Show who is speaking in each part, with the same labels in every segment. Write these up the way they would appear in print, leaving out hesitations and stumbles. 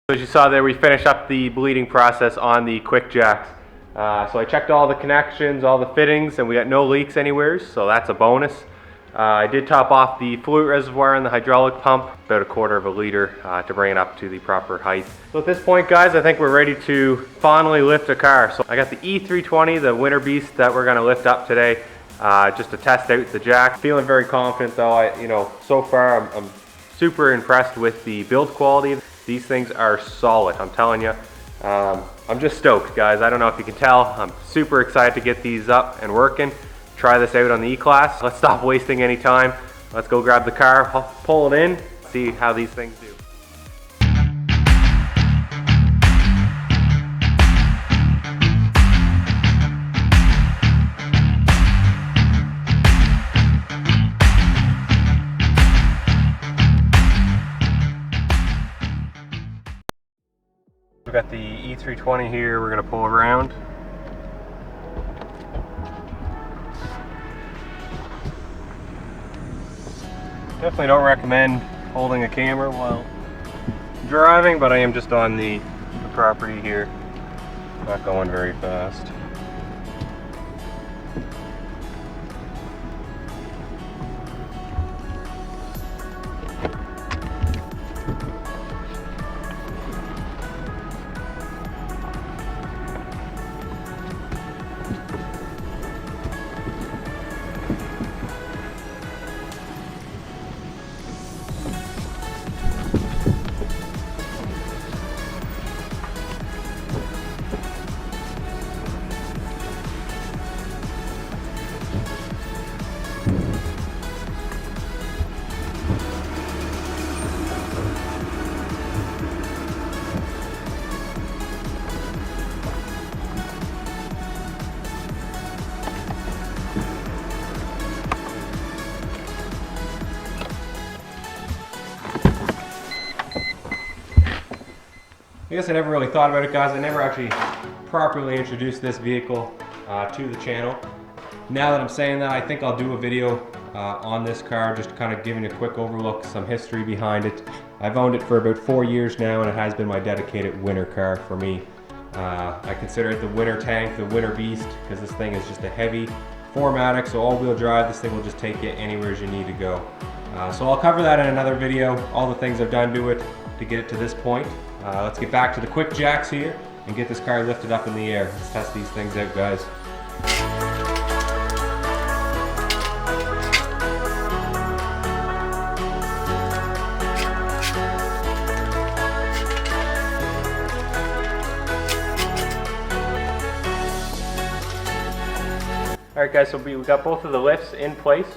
Speaker 1: As you saw there, we finished up the bleeding process on the QuickJacks. So I checked all the connections, all the fittings, and we got no leaks anywhere, so that's a bonus. I did top off the fluid reservoir in the hydraulic pump, about 1/4 of a liter to bring it up to the proper height. So at this point, guys, I think we're ready to finally lift a car. So I got the E320, the winter beast, that we're going to lift up today, just to test out the jack. Feeling very confident though. So far I'm super impressed with the build quality. These things are solid, I'm telling you. I'm just stoked, guys. I don't know if you can tell. I'm super excited to get these up and working. Try this out on the E-Class. Let's stop wasting any time. Let's go grab the car, pull it in, see how these things do. We've got the E320 here, we're going to pull around. Definitely don't recommend holding a camera while driving, but I am just on the property here, not going very fast. I guess I never really thought about it, guys. I never actually properly introduced this vehicle to the channel. Now that I'm saying that, I think I'll do a video on this car, just kind of giving a quick overlook, some history behind it. I've owned it for about 4 years now, and it has been my dedicated winter car for me. I consider it the winter tank, the winter beast, because this thing is just a heavy 4MATIC, so all-wheel drive. This thing will just take you anywhere you need to go. So I'll cover that in another video, all the things I've done to it to get it to this point. Let's get back to the QuickJacks here and get this car lifted up in the air. Let's test these things out, guys. Alright guys, so we got both of the lifts in place.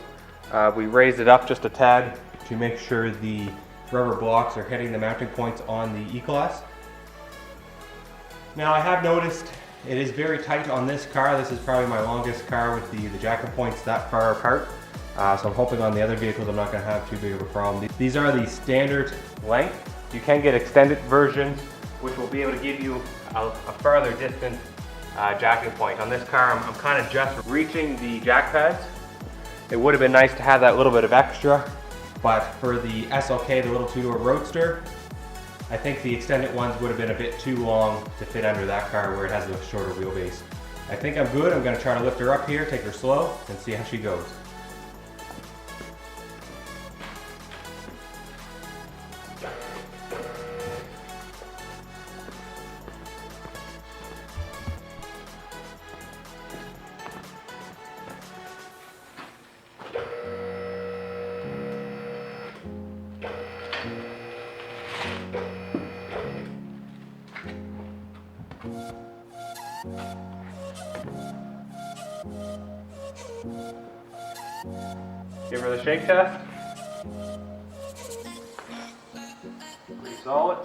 Speaker 1: We raised it up just a tad to make sure the rubber blocks are hitting the mounting points on the E-Class. Now I have noticed it is very tight on this car. This is probably my longest car with the jacking points that far apart. So I'm hoping on the other vehicles I'm not going to have too big of a problem. These are the standard length. You can get extended versions which will be able to give you a farther distance jacking point. On this car I'm kind of just reaching the jack pads. It would have been nice to have that little bit of extra. But for the SLK, the little two-door Roadster, I think the extended ones would have been a bit too long to fit under that car where it has a shorter wheelbase. I think I'm good. I'm going to try to lift her up here, take her slow, and see how she goes. Give her the shake test. Pretty solid.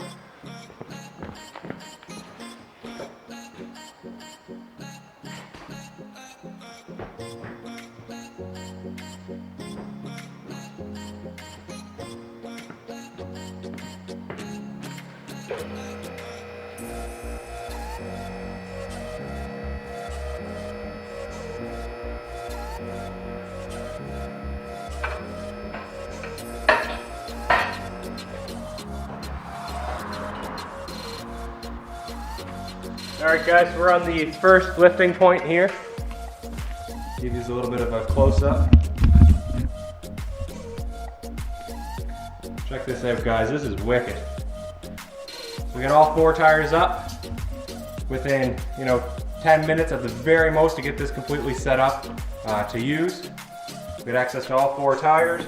Speaker 1: Alright guys, we're on the first lifting point here. Give you a little bit of a close-up. Check this out guys, this is wicked. We got all 4 tires up within 10 minutes at the very most to get this completely set up to use. We got access to all 4 tires.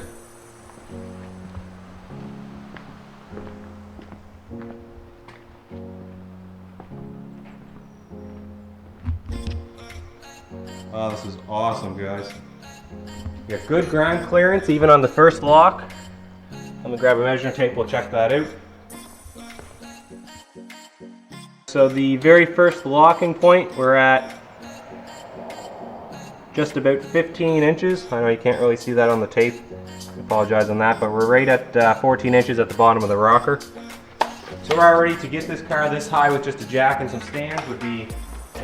Speaker 1: Oh, this is awesome, guys. You got good ground clearance even on the first lock. Let me grab a measuring tape, we'll check that out. So the very first locking point, we're at just about 15 inches. I know you can't really see that on the tape. I apologize on that, but we're right at 14 inches at the bottom of the rocker. So we're already to get this car this high with just a jack and some stands would be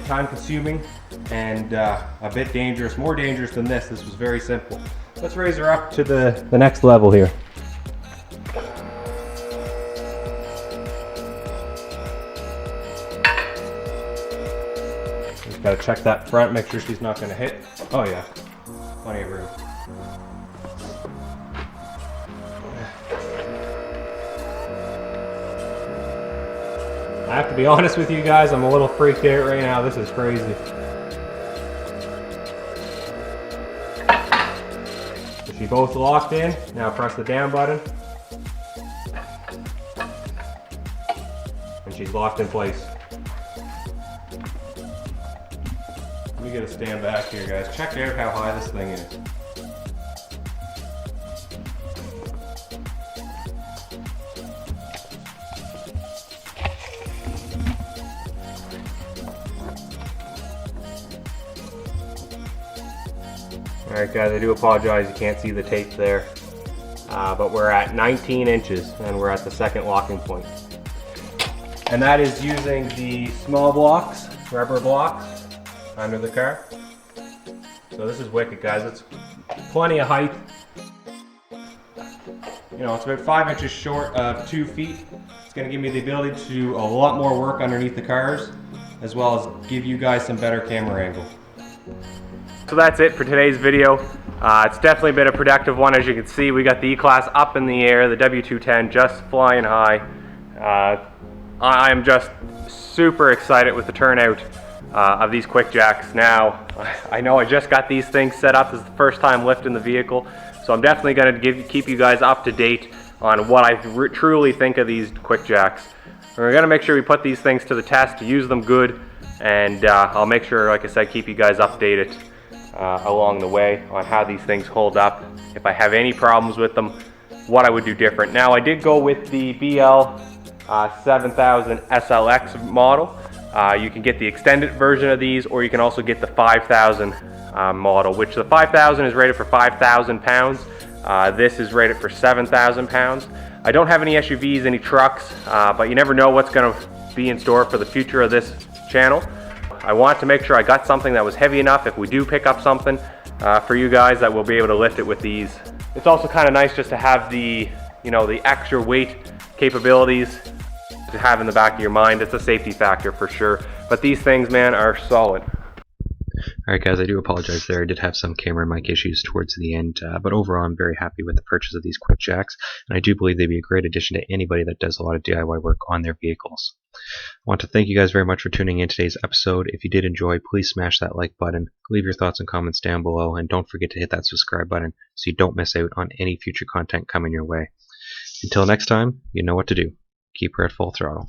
Speaker 1: time consuming and a bit dangerous, more dangerous than this. This was very simple. Let's raise her up to the next level here. Just gotta check that front, make sure she's not gonna hit. Oh yeah, plenty of room. I have to be honest with you guys, I'm a little freaked out right now. This is crazy. So she both locked in. Now press the down button. And she's locked in place. Let me get a stand back here, guys. Check out how high this thing is. Alright guys, I do apologize, you can't see the tape there. But we're at 19 inches and we're at the second locking point. And that is using the small blocks, rubber blocks, under the car. So this is wicked guys, it's plenty of height. It's about 5 inches short of 2 feet. It's going to give me the ability to do a lot more work underneath the cars, as well as give you guys some better camera angle. So that's it for today's video. It's definitely been a productive one. As you can see, we got the E-Class up in the air, the W210 just flying high. I'm just super excited with the turnout of these QuickJacks. Now, I know I just got these things set up. This is the first time lifting the vehicle, so I'm definitely going to keep you guys up to date on what I truly think of these QuickJacks. We're going to make sure we put these things to the test, use them good, and I'll make sure, like I said, keep you guys updated along the way on how these things hold up, if I have any problems with them, what I would do different. Now I did go with the BL 7000 SLX model. You can get the extended version of these, or you can also get the 5000 model, which the 5000 is rated for 5,000 pounds. This is rated for 7,000 pounds. I don't have any SUVs, any trucks, but you never know what's going to be in store for the future of this channel. I want to make sure I got something that was heavy enough if we do pick up something for you guys that we'll be able to lift it with these. It's also kind of nice just to have the the extra weight capabilities to have in the back of your mind. It's a safety factor for sure, but these things, man, are solid.
Speaker 2: Alright guys, I do apologize there. I did have some camera mic issues towards the end, but overall I'm very happy with the purchase of these QuickJacks, and I do believe they'd be a great addition to anybody that does a lot of DIY work on their vehicles. I want to thank you guys very much for tuning in today's episode. If you did enjoy, please smash that like button, leave your thoughts and comments down below, and don't forget to hit that subscribe button so you don't miss out on any future content coming your way. Until next time, you know what to do. Keep her at full throttle.